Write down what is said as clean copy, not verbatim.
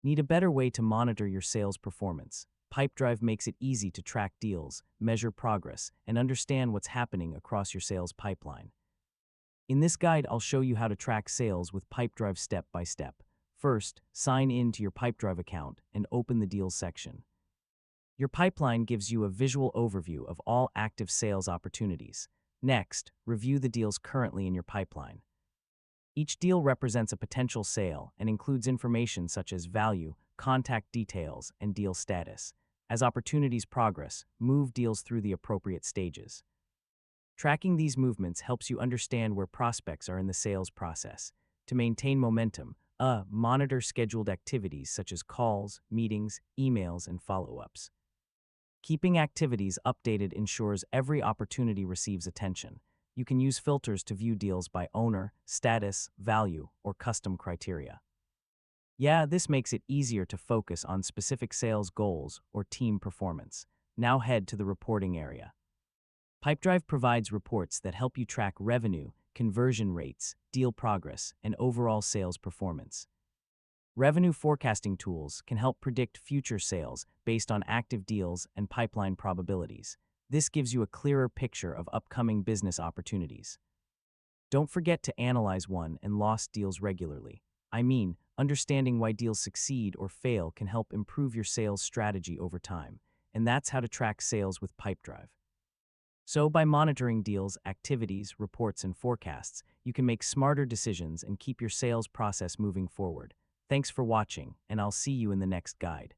Need a better way to monitor your sales performance? Pipedrive makes it easy to track deals, measure progress, and understand what's happening across your sales pipeline. In this guide, I'll show you how to track sales with Pipedrive step by step. First, sign in to your Pipedrive account and open the Deals section. Your pipeline gives you a visual overview of all active sales opportunities. Next, review the deals currently in your pipeline. Each deal represents a potential sale and includes information such as value, contact details, and deal status. As opportunities progress, move deals through the appropriate stages. Tracking these movements helps you understand where prospects are in the sales process. To maintain momentum, monitor scheduled activities such as calls, meetings, emails, and follow-ups. Keeping activities updated ensures every opportunity receives attention. You can use filters to view deals by owner, status, value, or custom criteria. This makes it easier to focus on specific sales goals or team performance. Now head to the reporting area. Pipedrive provides reports that help you track revenue, conversion rates, deal progress, and overall sales performance. Revenue forecasting tools can help predict future sales based on active deals and pipeline probabilities. This gives you a clearer picture of upcoming business opportunities. Don't forget to analyze won and lost deals regularly. Understanding why deals succeed or fail can help improve your sales strategy over time, and that's how to track sales with Pipedrive. So by monitoring deals, activities, reports, and forecasts, you can make smarter decisions and keep your sales process moving forward. Thanks for watching, and I'll see you in the next guide.